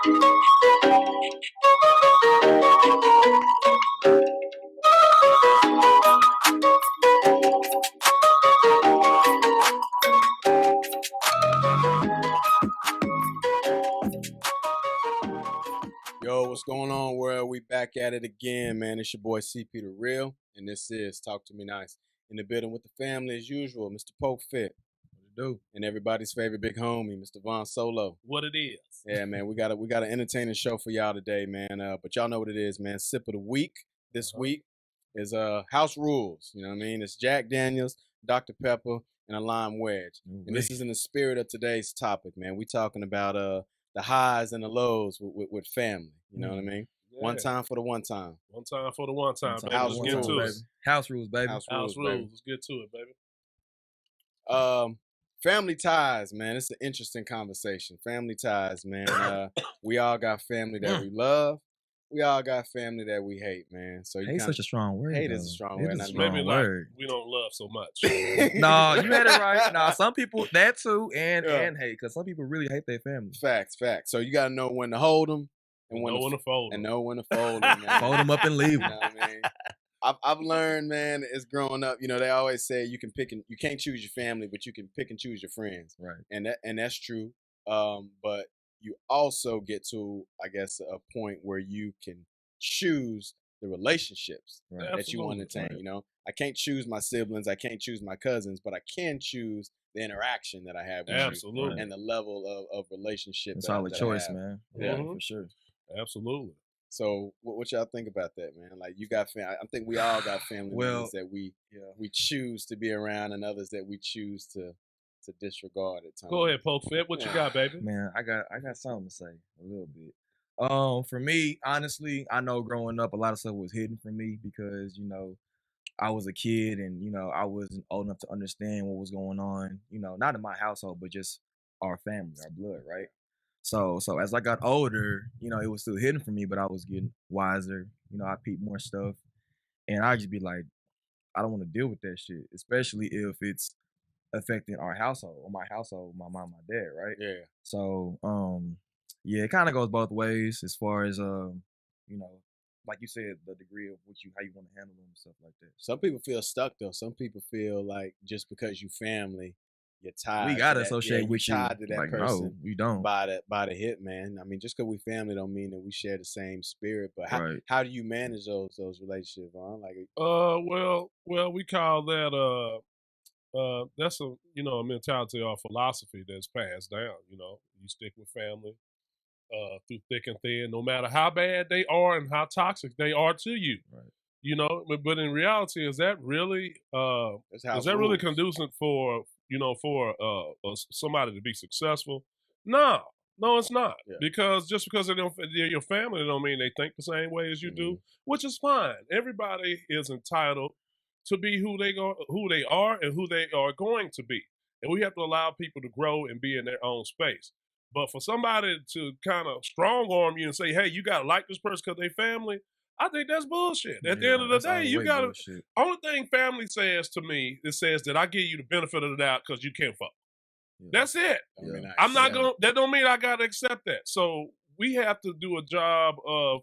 Yo, what's going on, world? We back at it again, man. It's your boy CP The Real, and this is Talk to Me Nice. In the building with the family as usual, Mr. Poke Fit. What it do? And everybody's favorite big homie, Mr. Von Solo. What it is. Yeah, man, we got an entertaining show for y'all today, man. But y'all know what it is, man. Sip of the week this week is house rules. You know what I mean? It's Jack Daniels, Dr. Pepper, and a lime wedge. And this is in the spirit of today's topic, man. We talking about the highs and the lows with family. You know what I mean? Yeah. One time for the one time. One time for the one time, baby. House rules, baby. House rules, baby. House rules. Let's get to it, baby. Family ties, man. It's an interesting conversation. Family ties, man. We all got family that we love. We all got family that we hate, man. So hate's such a strong word. Hate is a strong word. Maybe like we don't love so much. No, you had it right. No, some people that too, and hate, because some people really hate their family. Facts. So you gotta know when to hold them and when to fold them. And know when to fold them. Man. Fold them up and leave them. You know what I mean? I've learned, man, as growing up, you know, they always say you can't choose your family, but you can pick and choose your friends. Right. And that's true. But you also get to, I guess, a point where you can choose the relationships that you want to entertain. Right. You know, I can't choose my siblings, I can't choose my cousins, but I can choose the interaction that I have with you and the level of relationship. It's solid choice, man. Yeah, for sure. Absolutely. So what y'all think about that, man? Like you got family. I think we all got family members that we choose to be around and others that we choose to disregard at times. Go ahead, Poke Fit. What you got, baby? Man, I got something to say a little bit. For me, honestly, I know growing up a lot of stuff was hidden from me because, you know, I was a kid and, you know, I wasn't old enough to understand what was going on, you know, not in my household, but just our family, our blood, right? So as I got older, you know, it was still hidden from me, but I was getting wiser. You know, I peeped more stuff. And I'd just be like, I don't want to deal with that shit, especially if it's affecting our household, or my household, my mom, my dad, right? Yeah. So, yeah, it kind of goes both ways as far as, you know, like you said, the degree of how you want to handle them and stuff like that. Some people feel stuck though. Some people feel like just because you family, you're tied. We gotta associate with you. Tied to that like, person. No, we don't. By the hit, man. I mean, just because we family don't mean that we share the same spirit. But how do you manage those relationships, Vaughn? Like, well, we call that that's a mentality or philosophy that's passed down. You know, you stick with family through thick and thin, no matter how bad they are and how toxic they are to you. Right. You know, but in reality, is that really really conducive for somebody to be successful? No, it's not. Yeah. Because just because they're your family, don't mean they think the same way as you do, which is fine. Everybody is entitled to be who they are and who they are going to be, and we have to allow people to grow and be in their own space. But for somebody to kind of strong arm you and say, "Hey, you gotta like this person because they family," I think that's bullshit. At the end of the day, you gotta. Bullshit. Only thing family says to me, it says that I give you the benefit of the doubt because you can't fuck. Yeah. That's it. Yeah. I'm not gonna. That don't mean I gotta accept that. So we have to do a job of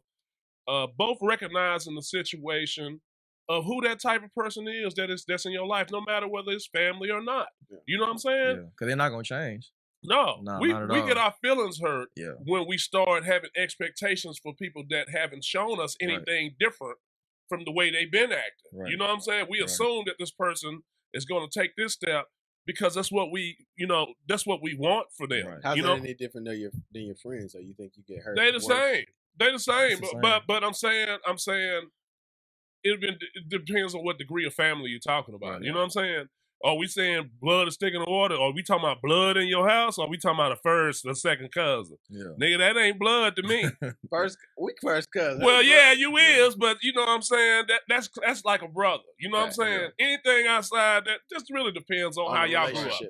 both recognizing the situation of who that type of person is that's in your life, no matter whether it's family or not. Yeah. You know what I'm saying? Yeah, because they're not gonna change. No, we get our feelings hurt when we start having expectations for people that haven't shown us anything different from the way they've been acting. Right. You know what I'm saying? We assume that this person is going to take this step because that's what we want for them. Right. How's that any different than your friends? Or you think you get hurt? They the same. They the same. But I'm saying it depends on what degree of family you're talking about. Right, you know what I'm saying? Are we saying blood is sticking to water? Are we talking about blood in your house? Or are we talking about a first or second cousin? Yeah. Nigga, that ain't blood to me. first cousin. Well, yeah, you is, but you know what I'm saying? That's like a brother. You know what I'm saying? Yeah. Anything outside that just really depends on how y'all grew up.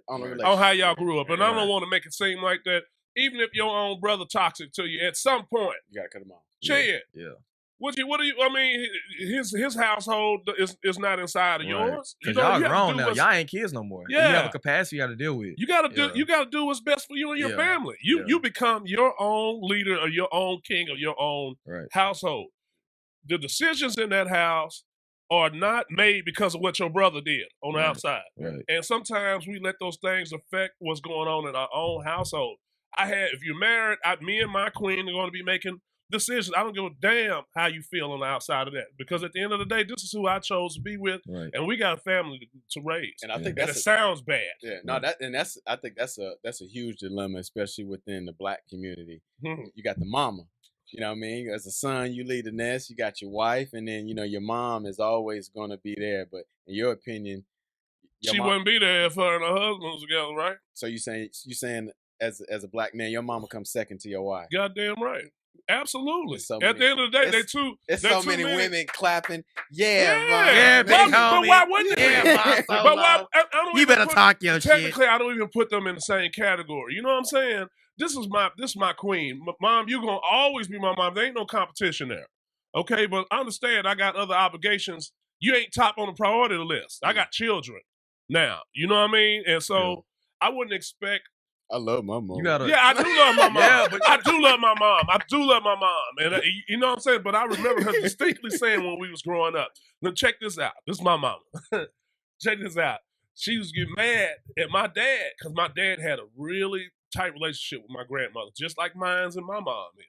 On how y'all grew up. And I don't want to make it seem like that. Even if your own brother toxic to you, at some point, you gotta cut him off. Shit. Yeah. What do you? I mean, his household is not inside of yours. Because y'all grown now. What's, y'all ain't kids no more. Yeah. You have a capacity you got to deal with. You gotta do. You gotta do what's best for you and your family. You become your own leader or your own king of your own household. The decisions in that house are not made because of what your brother did on the outside. And sometimes we let those things affect what's going on in our own household. If you're married, me and my queen are going to be making decisions. I don't give a damn how you feel on the outside of that, because at the end of the day, this is who I chose to be with, and we got a family to raise. And I think it sounds bad. Yeah, no, I think that's a huge dilemma, especially within the Black community. You got the mama. You know what I mean? As a son, you lead the nest. You got your wife, and then your mom is always going to be there. But in your opinion, she wouldn't be there if her and her husband was together, right? So you saying as a Black man, your mama comes second to your wife? Goddamn right. Absolutely. At the end of the day, there's so many women clapping. Yeah, but why wouldn't they? But why? You better talk your shit. Technically, I don't even put them in the same category. You know what I'm saying? This is my queen. Mom, you're gonna always be my mom. There ain't no competition there. Okay, but understand I got other obligations. You ain't top on the priority list. I got children now. You know what I mean? And so I wouldn't expect. I love my mom. I do love my mom. But I do love my mom. I do love my mom. And you know what I'm saying? But I remember her distinctly saying when we was growing up, now check this out. This is my mama. Check this out. She was getting mad at my dad because my dad had a really tight relationship with my grandmother, just like mine's and my mom is.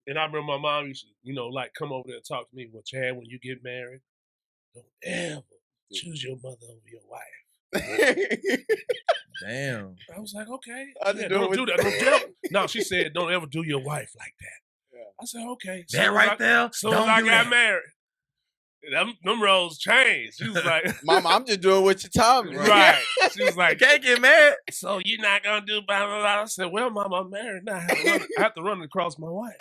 And I remember my mom used to, like come over there and talk to me. Well, Chad, when you get married, don't ever choose your mother over your wife. Damn. I was like, okay. Don't do that. No, she said, don't ever do your wife like that. Yeah. I said, okay. That right there? So as I got married, them roles changed. She was like, Mama, I'm just doing what you told me. Right. She was like, can't get mad. So you're not going to do blah, blah, blah. I said, well, Mama, I'm married now. I have to run across my wife.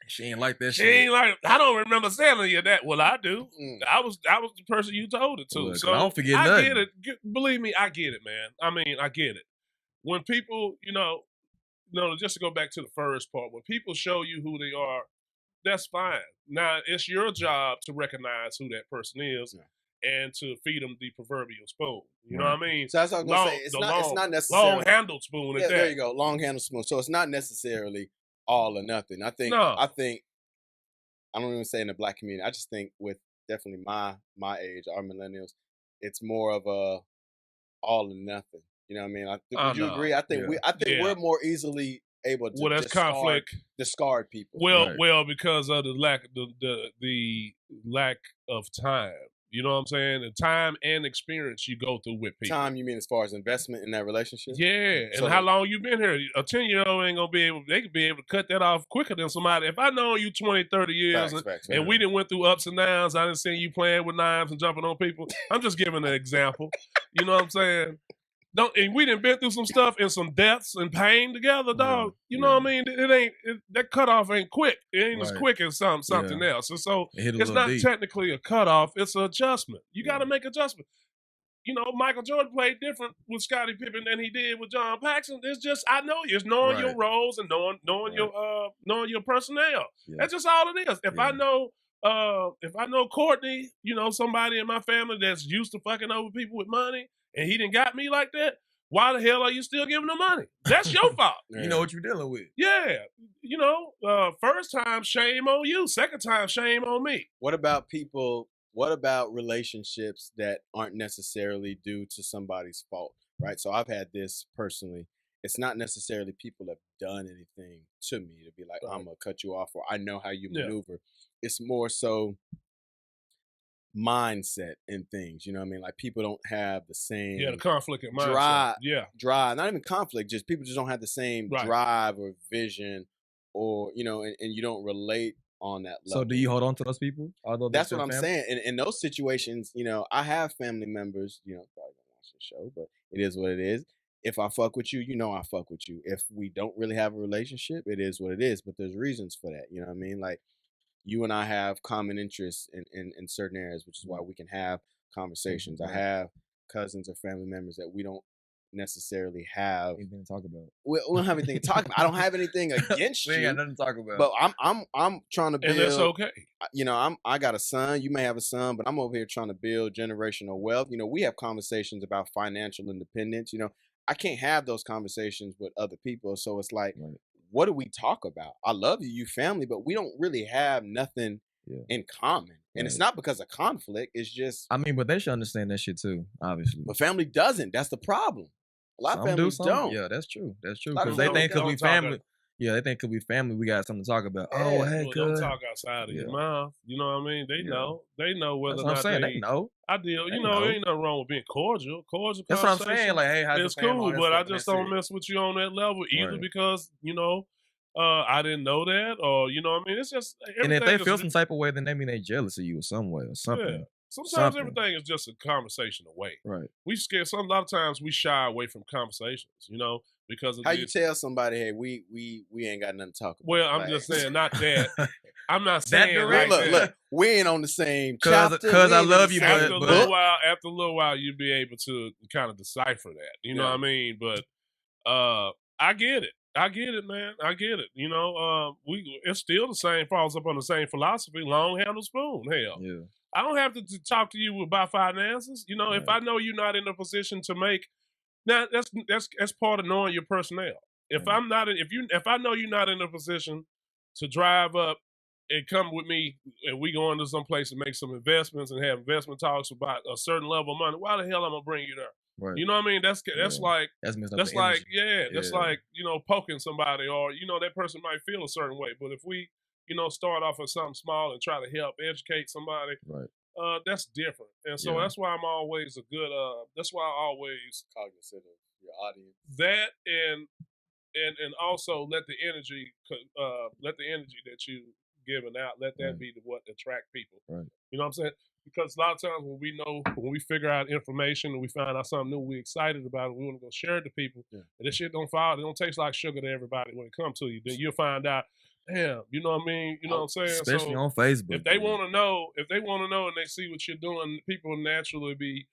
She ain't like that she shit. Ain't like, I don't remember telling you that. Well, I do. I was the person you told it to. Look, so I don't forget nothing. Get it. Believe me, I get it, man. I mean, I get it. When people, just to go back to the first part, when people show you who they are, that's fine. Now, it's your job to recognize who that person is and to feed them the proverbial spoon. You know what I mean? So that's what I was going to say. It's not necessarily. Long-handled spoon. Yeah, there you go. Long-handled spoon. So it's not necessarily all or nothing. I think I don't even say in the Black community. I just think with definitely my age, our millennials, it's more of a all or nothing. You know what I mean? Would you agree? I think we're more easily able to discard people. Well, because of the lack of time. You know what I'm saying? The time and experience you go through with people. Time, you mean as far as investment in that relationship? Yeah, and how long you been here? A 10-year-old ain't gonna be able. They could be able to cut that off quicker than somebody. If I know you 20, 30 years, and we didn't went through ups and downs, I didn't see you playing with knives and jumping on people. I'm just giving an example. You know what I'm saying? And we done been through some stuff and some deaths and pain together, dog. You know what I mean? That cutoff ain't quick. It ain't as quick as something else. And so it's not technically a cutoff, it's an adjustment. You gotta make adjustment. Michael Jordan played different with Scottie Pippen than he did with John Paxson. It's just I know you. It's knowing your roles and knowing your personnel. Yeah. That's just all it is. If I know Courtney, somebody in my family that's used to fucking over people with money, and he didn't got me like that, why the hell are you still giving him money? That's your fault. You know what you're dealing with. Yeah. First time, shame on you. Second time, shame on me. What about people, what about relationships that aren't necessarily due to somebody's fault, right? So I've had this personally. It's not necessarily people have done anything to me to be like, I'm going to cut you off, or I know how you maneuver. It's more so mindset and things, you know what I mean? Like people don't have the same the conflict in mindset. Drive, not even conflict, just people just don't have the same drive or vision, or and you don't relate on that level. So do you hold on to those people? That's what I'm saying. In those situations, I have family members, probably don't watch the show, but it is what it is. If I fuck with you, I fuck with you. If we don't really have a relationship, it is what it is. But there's reasons for that, you know what I mean? Like, you and I have common interests in certain areas, which is why we can have conversations. I have cousins or family members that we don't necessarily have anything to talk about. We don't have anything to talk about. I don't have anything against We ain't you. got nothing to talk about. But I'm trying to build. And that's okay. I got a son. You may have a son, but I'm over here trying to build generational wealth. We have conversations about financial independence. I can't have those conversations with other people. So it's like, Right. what do we talk about? I love you family, but we don't really have nothing in common. And it's not because of conflict. It's just. I mean, but they should understand that shit too, obviously. But family doesn't. That's the problem. A lot of families don't. Yeah, that's true. That's true. A lot Because of they families think because we don't talk family. Yeah, they think because we family, we got something to talk about. Yeah. Oh, hey, Well, good. don't talk outside of your mouth. You know what I mean? They know. They know whether That's or what not I'm saying. They know. ideal. They Ain't nothing wrong with being cordial. Cordial That's what I'm conversation. saying. Like, hey, how's It's the family, all cool, that but I stuff, and just that's don't it. mess with you on that level either Right. because, I didn't know that or, you know what I mean? It's just And if they everything feel is- some type of way, then they mean they jealous of you or some way or something. Yeah. Sometimes Something. everything is just a conversation away. Right. We scared. A lot of times we shy away from conversations, because of How this. you tell somebody, hey, we ain't got nothing to talk about? Well, I'm Like, just saying, not that. I'm not That saying direct? like that. look, we ain't on the same 'Cause- chapter. 'cause We I ain't love in you, the After same a but- little while, you'd be able to kind of decipher that. You know Yeah. what I mean? But I get it. I get it, man. I get it. It's still the same. Falls up on the same philosophy. Long handle spoon. Hell, Yeah. I don't have to talk to you about finances. If Right. I know you're not in a position to make, now that's part of knowing your personnel. If Right. I'm not, if I know you're not in a position to drive up and come with me, and we go into some place and make some investments and have investment talks about a certain level of money, why the hell I'm gonna bring you there? Right. You know what I mean? That's like. That's messed up. That's the like, energy. that's Yeah. like, poking somebody or, that person might feel a certain way. But if we, start off with something small and try to help educate somebody, Right. that's different. And so Yeah. that's why I'm always that's why I always cognizant of your audience. that and also let the energy that you giving out, let that Right. be what attract people. Right. You know what I'm saying? Because a lot of times when we figure out information and we find out something new, we're excited about it, we want to go share it to people. Yeah. And this shit it don't taste like sugar to everybody when it comes to you. Then you'll find out, damn, you know what I mean? You know what I'm saying? Especially So on Facebook. if they want to know and they see what you're doing, people naturally be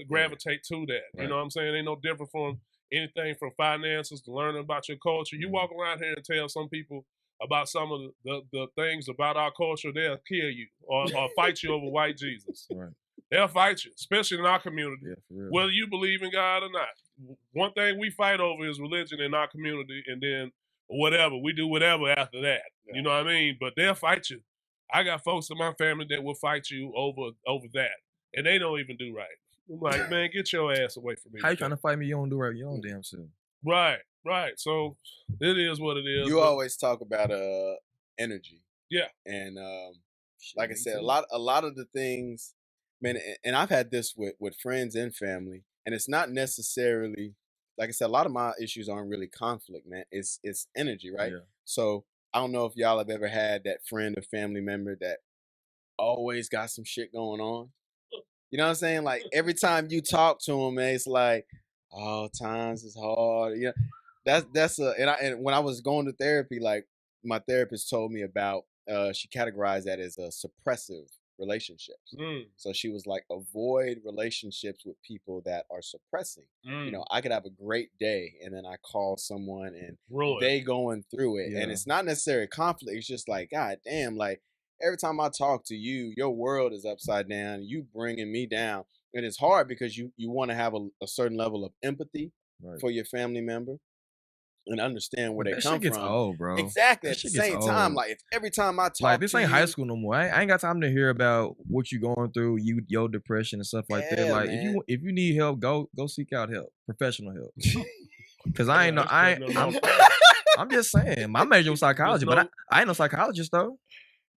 gravitate to that. Right. You know what I'm saying? Ain't no different from anything from finances to learning about your culture. You walk around here and tell some people about some of the things about our culture, they'll kill you or fight you over white Jesus. Right. They'll fight you, especially in our community, Yeah, for real. whether you believe in God or not. One thing we fight over is religion in our community, and then whatever. We do whatever after that. Yeah. You know what I mean? But they'll fight you. I got folks in my family that will fight you over that, and they don't even do right. I'm like, man, get your ass away from me. How you trying to fight me? You don't do right your own damn self. Right. So it is what it is. You always talk about energy. Yeah. And like I said, a lot of the things, man, and I've had this with friends and family, and it's not necessarily, like I said, a lot of my issues aren't really conflict, man. It's energy, right? Yeah. So I don't know if y'all have ever had that friend or family member that always got some shit going on. You know what I'm saying? Like every time you talk to them, man, it's like, oh, times is hard. You know, and when I was going to therapy, like my therapist told me about, she categorized that as a suppressive relationships. So she was like, avoid relationships with people that are suppressing. You know, I could have a great day and then I call someone and they going through it. Yeah. And it's not necessarily conflict. It's just like, God damn, like every time I talk to you, your world is upside down. You bringing me down. And it's hard because you want to have a certain level of empathy for your family member and understand where they that come shit gets from. old, bro. Exactly. That At the shit gets same time, old. like if every time I talk Like this to ain't you, high school no more. I ain't got time to hear about what you going through, your depression and stuff like that. Yeah, Like man. if you need help, go seek out help, professional help. Cause I ain't know. I'm just saying. My major was psychology, but I ain't no psychologist though.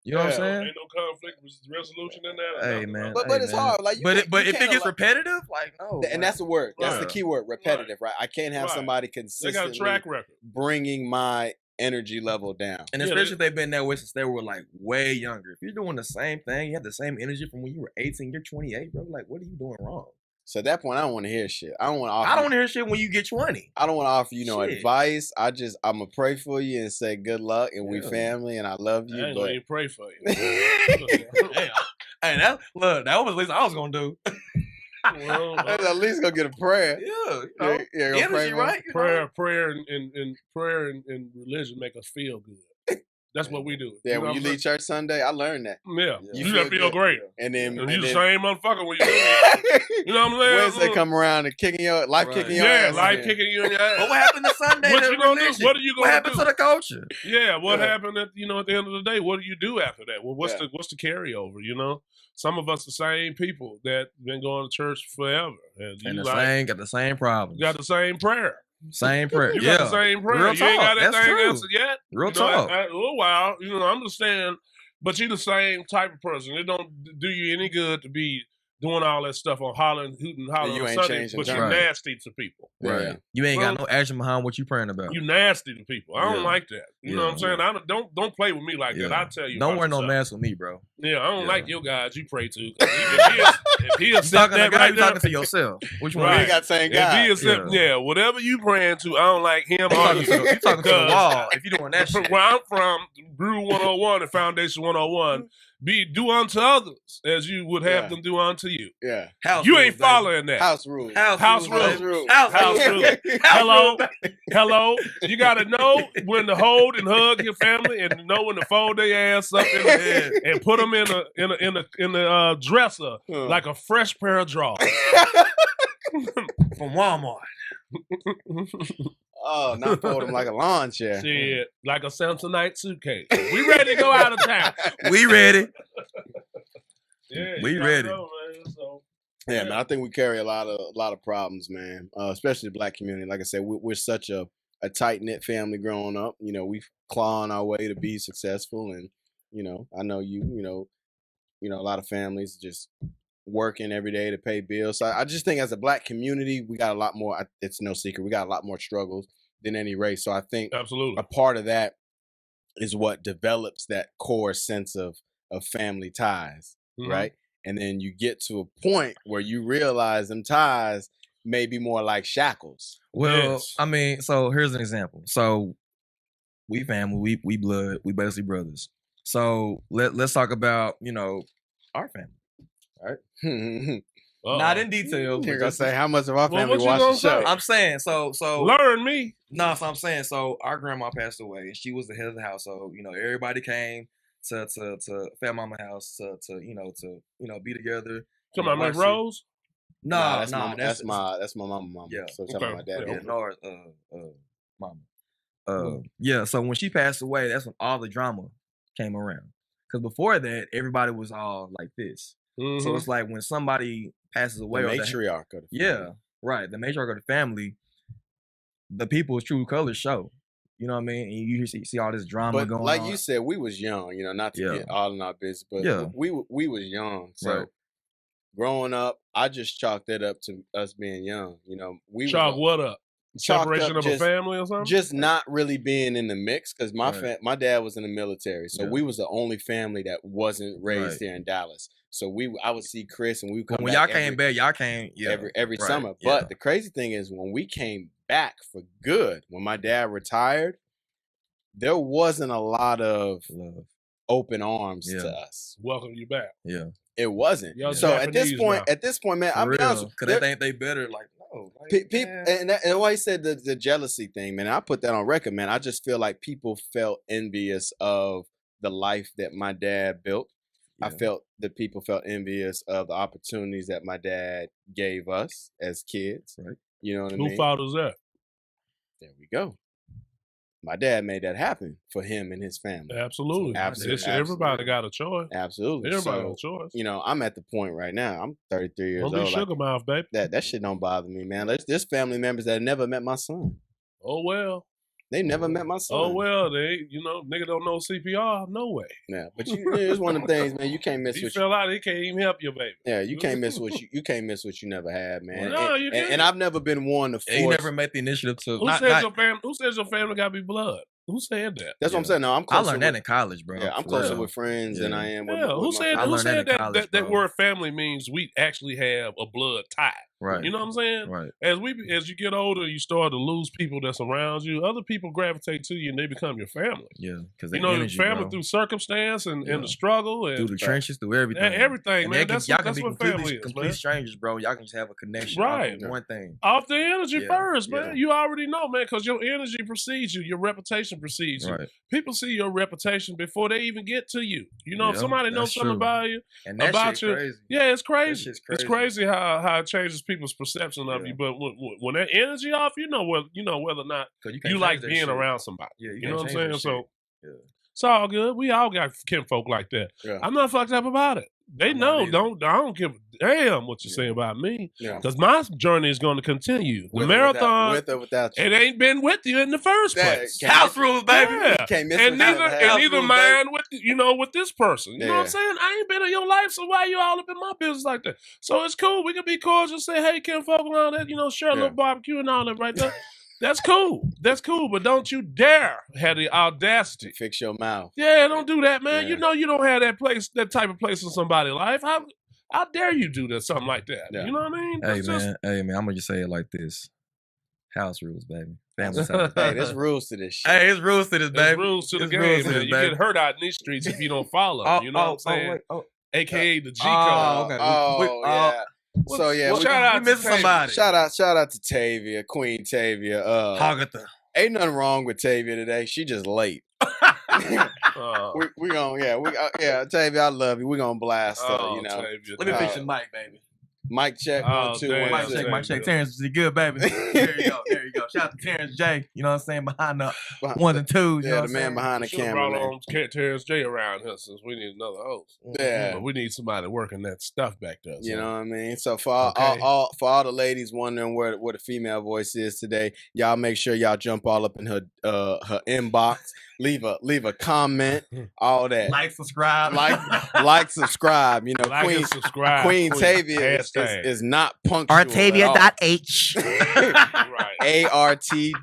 You know what I'm saying? Ain't no conflict resolution in that. Hey man, But it's man. hard. Like, but you if it can't gets allow- repetitive, like no. and that's the word. That's the Right. key word. Repetitive, right? I can't have Right. somebody They got a consistently track record. bringing my energy level down. And especially if they've been that way since they were like way younger. If you're doing the same thing, you have the same energy from when you were 18, you're 28, bro. Like, what are you doing wrong? So at that point, I don't want to hear shit. I don't want to offer. I don't want to hear shit when you get 20. I don't want to offer you no Shit. advice. I'm gonna pray for you and say good luck, and we Yeah. family, and I love you. I ain't but gonna even pray for you. Hey, that was at least I was gonna do. Well, At least go get a prayer. Yeah, Yeah, go energy, pray, right? prayer and religion make us feel good. That's what we do. Yeah, you know when you leave church Sunday, I learned that. Yeah, You you gotta feel good. great. And then you the same motherfucker when you You know what I'm saying? Wednesday come around and kicking your kicking your ass. Life kicking you in your ass. But what happened to Sunday? What you gonna do? What are you gonna do? What happened to the culture? Yeah, what happened at at the end of the day? What do you do after that? Well, what's the carryover? You know, some of us the same people that been going to church forever, and you got the same problems. Got the same prayer. Same prayer. You got the same prayer. Real you ain't got that That's thing true. answered yet. Real talk. A little while. I understand, but you the same type of person. It don't do you any good to be doing all that stuff on hollering, hooting, hollering on Sunday, but you're nasty to people. Right. Yeah. You ain't got no action behind what you praying about. You nasty to people. I don't like that. You know what I'm saying? Don't play with me like that. I tell you. Don't wear no mask with me, bro. Yeah, I don't like your guys you pray to. If he accept that right there, talking to yourself. Which one? Right. You got same guy. If he accept, whatever you praying to, I don't like him. You talking to the wall. If you doing that shit. Where I'm from, Brew 101 and Foundation 101. Do unto others as you would have them do unto you. Yeah. You ain't following that. House rules. House rules. Hello. You gotta know when to hold and hug your family, and know when to fold their ass up and put them in a dresser like a fresh pair of drawers from Walmart. Oh, not fold them like a lawn chair. Shit, like a Samsonite suitcase. We ready to go out of town. We ready. Yeah, we ready. Know, man, so. Yeah, man. I think we carry a lot of problems, man. Especially the Black community. Like I said, we're such a tight knit family growing up. We clawing our way to be successful, and I know a lot of families just working every day to pay bills. So I just think as a Black community, we got a lot more. It's no secret, we got a lot more struggles than any race. So I think absolutely a part of that is what develops that core sense of family ties, right? And then you get to a point where you realize them ties may be more like shackles. Well, I mean, so here's an example. So we family, we blood, we basically brothers. So let's talk about our family. All right. Not in detail. You're gonna say how much of our family watched the show. I'm saying so learn me. No, so I'm saying so our grandma passed away and she was the head of the household. Everybody came to Fat Mama house to be together. Come on, Miss Rose. No, that's my mama. Yeah. So tell my dad. Yeah, no, mama. Yeah. So when she passed away, that's when all the drama came around. Because before that, everybody was all like this. So it's like when somebody passes away, the matriarch of the family. Right. The matriarch of the family, the people's true colors show. You know what I mean? And you see all this drama going on. Like you said, we was young. Not to get all in our business, but we was young. So growing up, I just chalked that up to us being young. We chalk what up? Separation of a family or something? Just not really being in the mix because my dad was in the military, so we was the only family that wasn't raised here in Dallas. So I would see Chris and we would come when back y'all came back, y'all came every summer. But the crazy thing is when we came back for good, when my dad retired, there wasn't a lot of open arms to us. Welcome you back. Yeah. It wasn't. So at this point, man, I'm honest, because they think they better. Like no, and why he said the jealousy thing, man. I put that on record, man. I just feel like people felt envious of the life that my dad built. Yeah. I felt that people felt envious of the opportunities that my dad gave us as kids. Right. You know what I mean? Who fathers that? There we go. My dad made that happen for him and his family. Absolutely. Everybody got a choice. Absolutely. Everybody got a choice. I'm at the point right now. I'm 33 years old. Don't be sugar mouth, baby. That shit don't bother me, man. There's family members that never met my son. Oh, well. They never met my son. Oh, well, nigga don't know CPR. No way. Yeah, but it's one of the things, man. You can't miss. He fell out. He can't even help you, baby. Yeah, you can't miss what you can't miss what you never had, man. Well, no, you can't. And I've never been one to force. You never made the initiative to. Who says your family got to be blood? Who said that? That's what I'm saying. No, I'm closer. I learned that in college, bro. Yeah, I'm closer with friends than I am with. Who said that word family means we actually have a blood tie? Right. You know what I'm saying? Right. As you get older, you start to lose people that's around you. Other people gravitate to you, and they become your family. Yeah, because Your family through circumstance and the struggle and through the trenches, through everything. Everything, man. That's what family is, complete man. strangers, bro. Y'all can just have a connection Right. off of one thing. Off the energy first, man. Yeah. You already know, man, because your energy precedes you. Your reputation precedes you. Right. People see your reputation before they even get to you. You know, if somebody knows something true. about you, and that about shit you, crazy. yeah, it's crazy. That shit's crazy. It's crazy how it changes people's perception of you. But when that energy off, you know whether or not you like being around somebody. Yeah, you know what I'm saying? So yeah. it's all good. We all got kinfolk like that. Yeah. I'm not fucked up about it. They know. I don't give a damn what you say about me. Because my journey is going to continue. The marathon, with or without you. it ain't been with you in the first place. House rules, baby. Yeah. You can't miss And neither rules, mine with this person. You know what I'm Yeah. saying? I ain't been in your life, so why you all up in my business like that? So it's cool. We can be cordial, say, hey, kinfolk and all that, share a little barbecue and all that right there. That's cool. That's cool. But don't you dare have the audacity. Fix your mouth. Yeah, don't do that, man. Yeah. You know you don't have that type of place in somebody's life. How dare you do that, something like that? Yeah. You know what I mean? Hey, man, I'm going to just say it like this. House rules, baby. Family time. Hey, there's rules to this shit. Hey, it's rules to this, baby. There's rules to the game, man. You get hurt out in these streets if you don't follow them. You know what I'm saying? AKA the G code. Oh, okay. Yeah. So yeah, shout out we missed somebody. Shout out to Tavia, Queen Tavia. Hagatha. Ain't nothing wrong with Tavia today. She just late. we gonna Tavia, I love you. We gonna blast her. Tavia, Let me fix your mic, baby. Mic check. 1, 2, 1, Mic 2. check. Check. Terrence is good, baby. There you go. Shout out to Terrence J. You know what I'm saying? Behind the ones and twos. Yeah, the man behind the camera. Brought on Terrence J around here since we need another host. Yeah, but we need somebody working that stuff back there. You know what I mean? So for all the ladies wondering where the female voice is today, y'all make sure y'all jump all up in her inbox. Leave a comment, all that. Like, subscribe. Subscribe. Subscribe. Queen Tavia is not punctual. Artavia.h. Right. ART.A.VIA.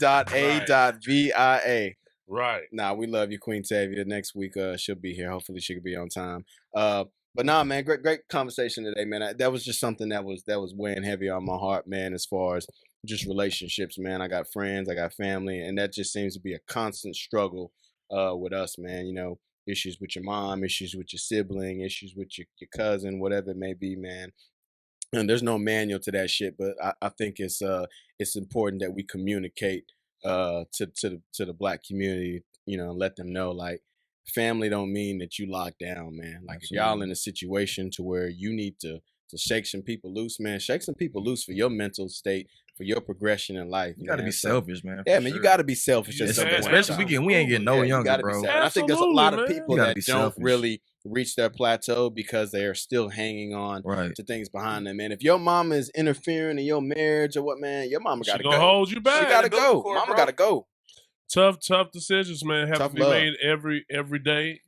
Right. Nah, we love you, Queen Tavia. Next week, she'll be here. Hopefully, she could be on time. But nah, man, great conversation today, man. That was just something that was weighing heavy on my heart, man. As far as just relationships, man. I got friends, I got family, and that just seems to be a constant struggle with us, man. Issues with your mom, issues with your sibling, issues with your cousin, whatever it may be, man. And there's no manual to that shit, but I think it's important that we communicate to the Black community, and let them know, like, family don't mean that you lock down, man. Like, if y'all in a situation to where you need to shake some people loose, man, shake some people loose for your mental state, for your progression in life. You gotta be selfish, man. Yeah, man, you gotta be selfish. Especially we ain't getting no younger, bro. And I think there's a lot of people that don't really reach their plateau because they are still hanging on to things behind them. And if your mama is interfering in your marriage or what, man, your mama gotta go. Hold you back. She gotta go. Mama gotta go. Tough decisions, man, have to be made every day.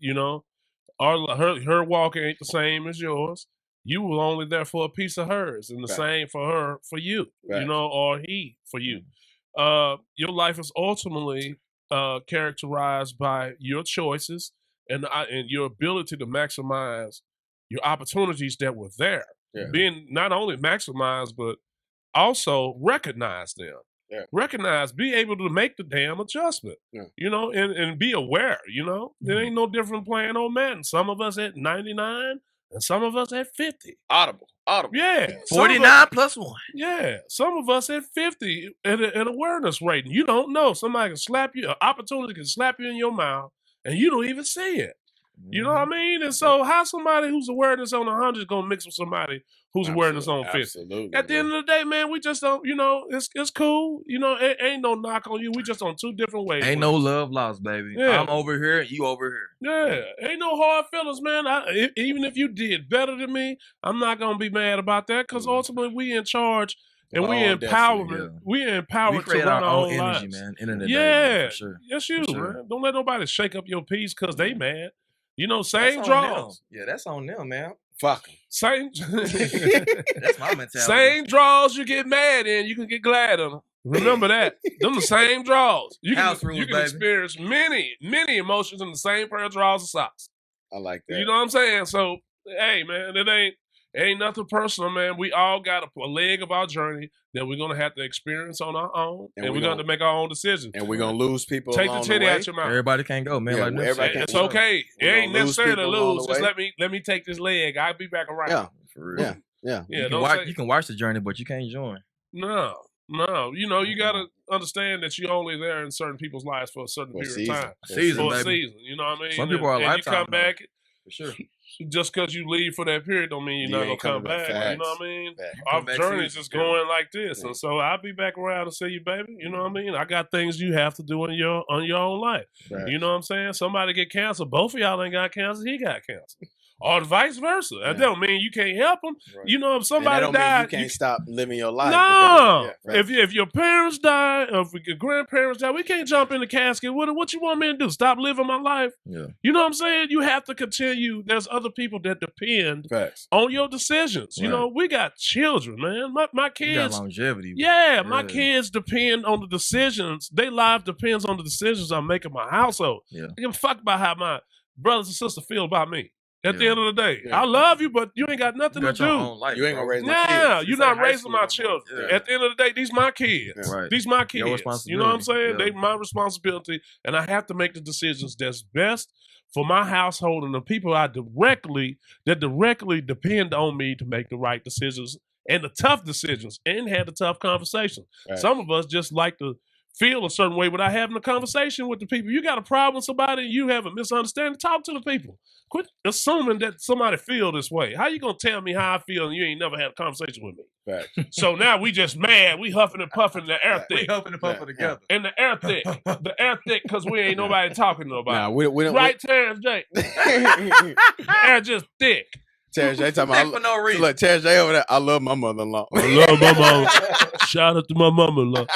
Her walk ain't the same as yours. You were only there for a piece of hers, and the same for her for you, or he for you. Your life is ultimately characterized by your choices and your ability to maximize your opportunities that were there. Yeah. Being not only maximized, but also recognize them. Yeah. Recognize, be able to make the damn adjustment, and be aware, There ain't no different playing on Madden. Some of us at 99 and some of us at 50. Audible. Yeah. 49 plus 1. Yeah. Some of us at 50 at an awareness rating. You don't know. Somebody can slap you, an opportunity can slap you in your mouth, and you don't even see it. You know what I mean? And so how somebody whose awareness on 100 is going to mix with somebody whose awareness on 50? Absolutely. At the end of the day, man, we just don't, it's cool. It ain't no knock on you. We just on two different ways. Ain't no love lost, baby. Yeah. I'm over here, you over here. Yeah. Ain't no hard feelings, man. Even if you did better than me, I'm not going to be mad about that because ultimately we in charge. And we empowerment. We empowered to run our own energy, lives. Man. Internet day, for sure. Yes, you, man. Don't let nobody shake up your peace because they mad. Same that's draws. Yeah, that's on them, man. Fuck them. Same. That's my mentality. Same draws you get mad in, you can get glad in them. Remember that. Them the same draws. You can experience many emotions in the same pair of drawers and socks. I like that. You know what I'm saying? So, hey, man, it ain't. Ain't nothing personal, man. We all got a leg of our journey that we're gonna have to experience on our own, and we're gonna make our own decisions. And we're gonna lose people. Take along the titty the way. out your mouth. Everybody can't go, man. Yeah, like everybody can't it's okay. It ain't necessarily lose. Just let me take this leg. I'll be back around. Yeah, for real. Yeah. You can watch the journey, but you can't join. No. You know, you gotta understand that you're only there in certain people's lives for a certain period of time. For a season. You know what I mean? Some people are a lifetime. You come back. For sure. Just because you leave for that period don't mean you're not gonna come back. You know what I mean? Our journey's just going like this. And so I'll be back around to see you, baby. You know what I mean? I got things you have to do on your own life. You know what I'm saying? Somebody get cancer, both of y'all ain't got cancer, he got cancer. Or vice versa. That don't mean you can't help them. Right. You know, if somebody died, you can't stop living your life. No, if your parents die, or if your grandparents die, we can't jump in the casket. What you want me to do? Stop living my life? Yeah. You know what I'm saying? You have to continue. There's other people that depend on your decisions. You know, we got children, man. My kids. You got longevity. Yeah, my kids depend on the decisions. Their life depends on the decisions I make in my household. Yeah. I give a fuck about how my brothers and sisters feel about me. At the end of the day, I love you, but you ain't got nothing to do. You ain't gonna raise my kids. You're not raising my children. At the end of the day, these my kids. Right. These my kids. You know what I'm saying? They my responsibility, and I have to make the decisions that's best for my household and the people that directly depend on me to make the right decisions and the tough decisions and have the tough conversations. Right. Some of us just like to feel a certain way without having a conversation with the people. You got a problem with somebody and you have a misunderstanding, talk to the people. Quit assuming that somebody feel this way. How you gonna tell me how I feel and you ain't never had a conversation with me? Right. So now we just mad. We huffing and puffing the air thick. We huffing and puffing together. And the air thick. The air thick because we ain't nobody talking to nobody. Nah, we don't. Right, Terrence J? The air just thick. Terrence J talking about, for no reason. Look, Terrence J over there. I love my mother-in-law. I love my mom. Shout out to my mother-in-law.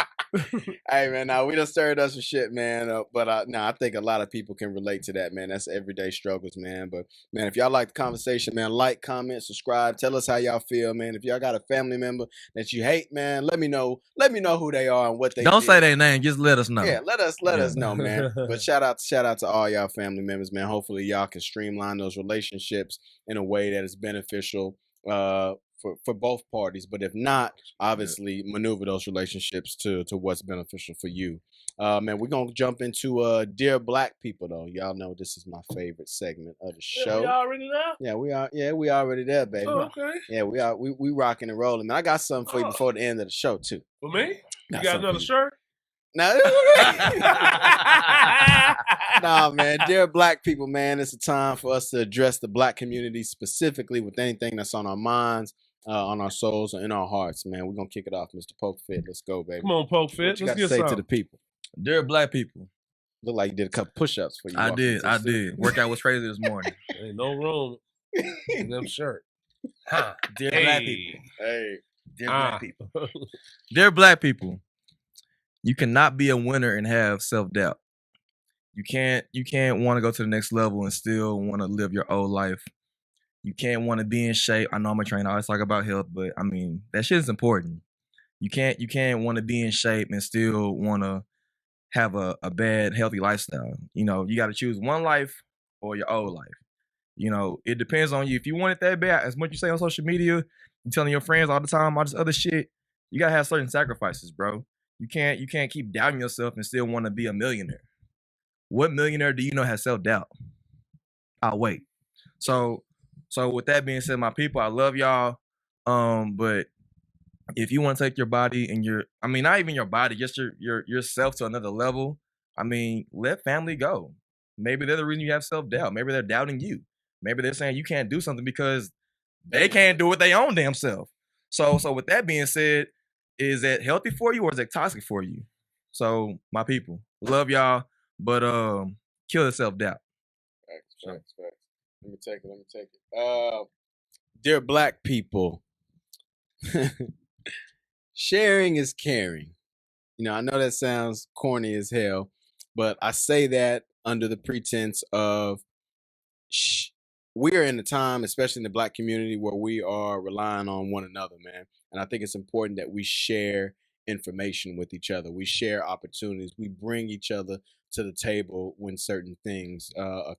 Hey, man, now we done stirred us some shit, man. But I think a lot of people can relate to that, man. That's everyday struggles, man. But, man, if y'all like the conversation, man, like, comment, subscribe. Tell us how y'all feel, man. If y'all got a family member that you hate, man, let me know. Let me know who they are and what they Don't did. say their name. Just let us know. Yeah, let us know, man. But shout out to all y'all family members, man. Hopefully y'all can streamline those relationships in a way that is beneficial for both parties. But if not, obviously maneuver those relationships to what's beneficial for you. Man, we're gonna jump into Dear Black People, though. Y'all know this is my favorite segment of the show. We already there? Yeah, we are. Yeah, we already there, baby. Oh, okay. Yeah, we are. We rocking and rolling, man. I got something for you before the end of the show too. For me? You got another shirt? No. Nah, man. Dear Black People, man, it's a time for us to address the Black community specifically with anything that's on our minds, on our souls, or in our hearts, man. We're gonna kick it off, Mr. Poke Fit. Let's go, baby. Come on, Poke Fit. What you got to say to the people? Dear Black people. Look like you did a couple push-ups for you. I did. Workout was crazy this morning. Ain't no room in them shirt. Huh. Dear Black people. Hey. Dear Black people. Dear Black people. You cannot be a winner and have self-doubt. You can't want to go to the next level and still want to live your old life. You can't want to be in shape. I know I'm a trainer. I always talk about health, but I mean, that shit is important. You can't want to be in shape and still want to have a bad, healthy lifestyle. You know, you got to choose one life or your old life. You know, it depends on you. If you want it that bad, as much you say on social media, you telling your friends all the time, all this other shit, you got to have certain sacrifices, bro. You can't keep doubting yourself and still want to be a millionaire. What millionaire do you know has self-doubt? I'll wait. So with that being said, my people, I love y'all. But if you want to take your body and not even your body, just yourself to another level, I mean, let family go. Maybe they're the reason you have self-doubt. Maybe they're doubting you. Maybe they're saying you can't do something because they can't do it their own damn self. So with that being said, is that healthy for you or is it toxic for you? So my people, love y'all, but kill the self-doubt. Facts. Let me take it. Dear Black people, sharing is caring. You know, I know that sounds corny as hell, but I say that under the pretense of we are in a time, especially in the Black community, where we are relying on one another, man. And I think it's important that we share information with each other. We share opportunities. We bring each other to the table when certain things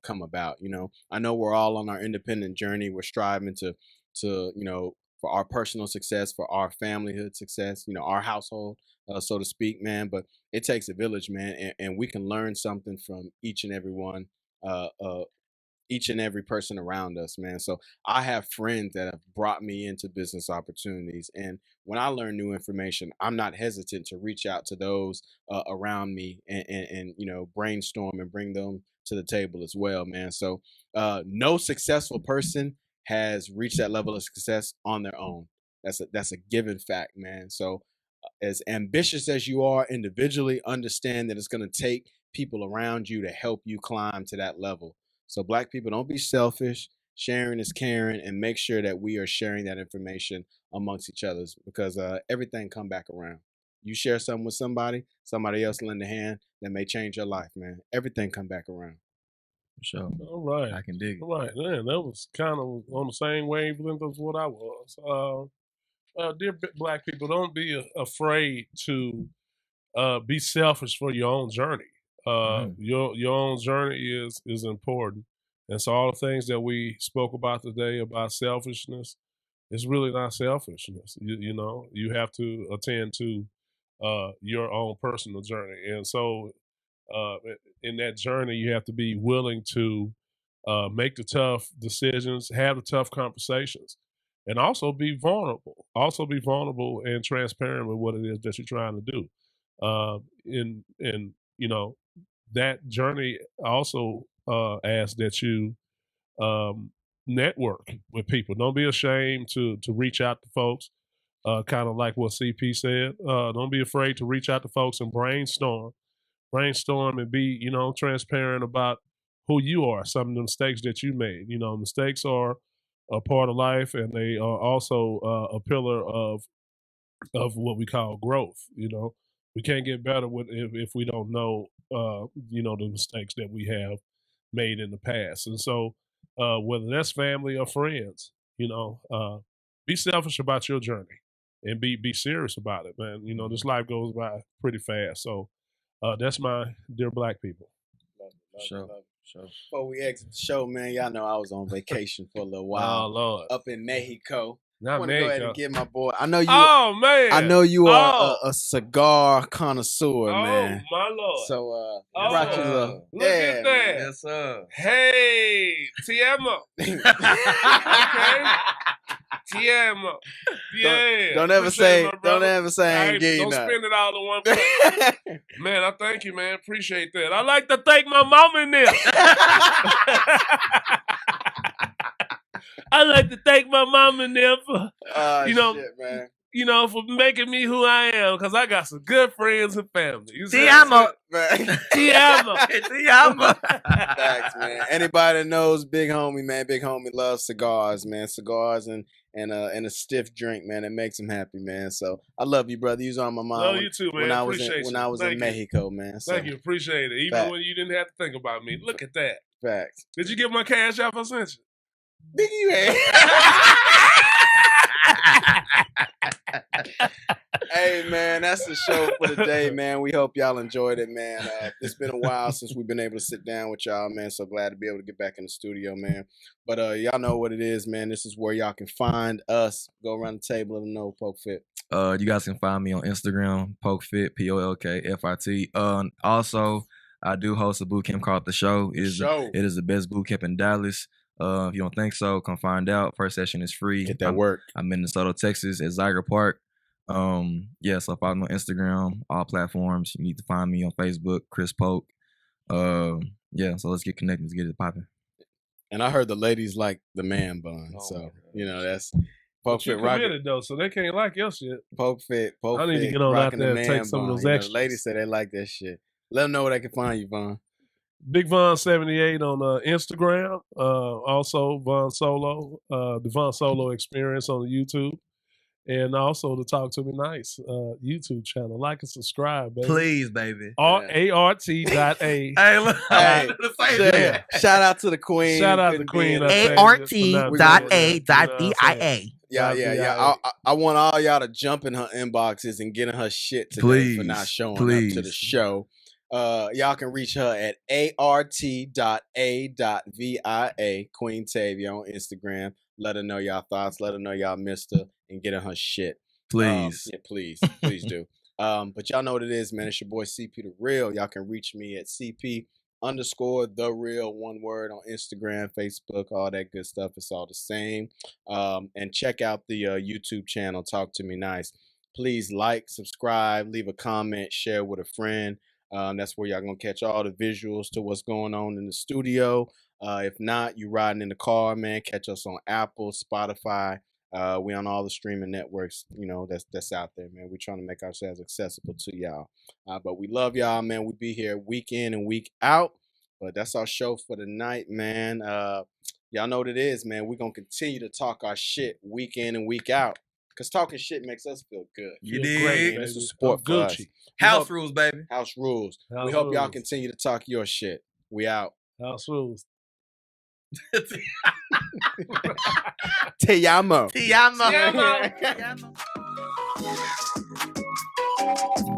come about. You know, I know we're all on our independent journey. We're striving to for our personal success, for our familyhood success, our household, so to speak, man. But it takes a village, man, and we can learn something from each and every one, each and every person around us, man. So I have friends that have brought me into business opportunities. And when I learn new information, I'm not hesitant to reach out to those around me and brainstorm and bring them to the table as well, man. So no successful person has reached that level of success on their own. That's a given fact, man. So as ambitious as you are individually, understand that it's going to take people around you to help you climb to that level. So Black people, don't be selfish. Sharing is caring, and make sure that we are sharing that information amongst each other, because everything come back around. You share something with somebody else lend a hand, that may change your life, man. Everything come back around. For sure. All right. I can dig it. All right, man. That was kind of on the same wavelength as what I was. Dear Black people, don't be afraid to be selfish for your own journey. Your own journey is important, and so all the things that we spoke about today about selfishness, it's really not selfishness. You have to attend to your own personal journey, and so in that journey, you have to be willing to make the tough decisions, have the tough conversations, and also be vulnerable. Also be vulnerable and transparent with what it is that you're trying to do. And that journey also asks that you network with people. Don't be ashamed to reach out to folks. Kind of like what CP said. Don't be afraid to reach out to folks and brainstorm and be, transparent about who you are, some of the mistakes that you made. Mistakes are a part of life, and they are also a pillar of what we call growth. We can't get better if we don't know, the mistakes that we have made in the past. And so, whether that's family or friends, be selfish about your journey and be serious about it, man. This life goes by pretty fast. So, that's my dear Black people. Sure. Before we exit the show, man, y'all know I was on vacation for a little while. Oh Lord, up in Mexico. Not I want to go ahead and Mexico. get my boy. I know you. Oh man, I know you are a cigar connoisseur, Oh man. my Lord. So Oh, brought you a little. Look at that. Yes, sir. Hey, Te amo. Okay. Te amo. Yeah. Don't ever Appreciate it, say. my brother. Don't ever say I ain't give you Don't nothing. spend it all in one place. Man, I thank you, man. Appreciate that. I like to thank my mom in there. I like to thank my mom in there for, shit, man. For making me who I am, because I got some good friends and family. Te amo. Te amo. Te amo. Facts, man. Anybody that knows Big Homie, man, Big Homie loves cigars, man. Cigars and a stiff drink, man. It makes him happy, man. So I love you, brother. You was on my mind. Love you too, man. When I was in Mexico, man. So. Thank you. Appreciate it. Even when you didn't have to think about me. Look at that. Facts. Did you get my cash out I sent you? Nigga, you ain't. Hey, man, that's the show for today, man. We hope y'all enjoyed it, man. It's been a while since we've been able to sit down with y'all, man. So glad to be able to get back in the studio, man. But y'all know what it is, man. This is where y'all can find us. Go around the table and know Poke Fit. You guys can find me on Instagram, PokeFit, POLKFIT. Also, I do host a boot camp called The Show. It is the best boot camp in Dallas. If you don't think so, come find out. First session is free. Get that work. I'm in DeSoto, Texas at Zyger Park. So follow me on Instagram, all platforms. You need to find me on Facebook, Chris Polk. So let's get connected. Let's get it popping. And I heard the ladies like the man bun. So, that's Poke Fit committed though, so they can't like your shit. Poke Fit. I need to get on out there and take some of those extras. The ladies say they like that shit. Let them know where they can find you, Von. Big Von 78 on Instagram. Also Von Solo, the Von Solo Experience on the YouTube. And also the Talk to Me Nice YouTube channel. Like and subscribe, baby. Please, baby. ART.A. Hey, look. Shout out to the Queen. Shout out to the Queen. ART.A.VIA. Yeah. I want all y'all to jump in her inboxes and get in her shit today for not showing up to the show. Y'all can reach her at ART.A.VIA, Queen Tavia on Instagram. Let her know y'all thoughts. Let her know y'all missed her and get her shit. Please. Yeah, please do. But y'all know what it is, man. It's your boy CP The Real. Y'all can reach me at CP_The Real, one word, on Instagram, Facebook, all that good stuff. It's all the same. And check out the YouTube channel, Talk to Me Nice. Please like, subscribe, leave a comment, share with a friend. That's where y'all gonna catch all the visuals to what's going on in the studio. If not, you riding in the car, man, catch us on Apple, Spotify. We on all the streaming networks, you know, that's out there, man. We trying to make ourselves accessible to y'all. But we love y'all, man. We be here week in and week out. But that's our show for the night, man. Y'all know what it is, man. We're gonna continue to talk our shit week in and week out. Cause talking shit makes us feel good. You Feel dig? great, This is baby. support I'm for us. Gucci. House rules, baby. House rules. House We hope y'all rules. continue to talk your shit. We out. House rules. Te amo. Te amo. Te amo. Te amo.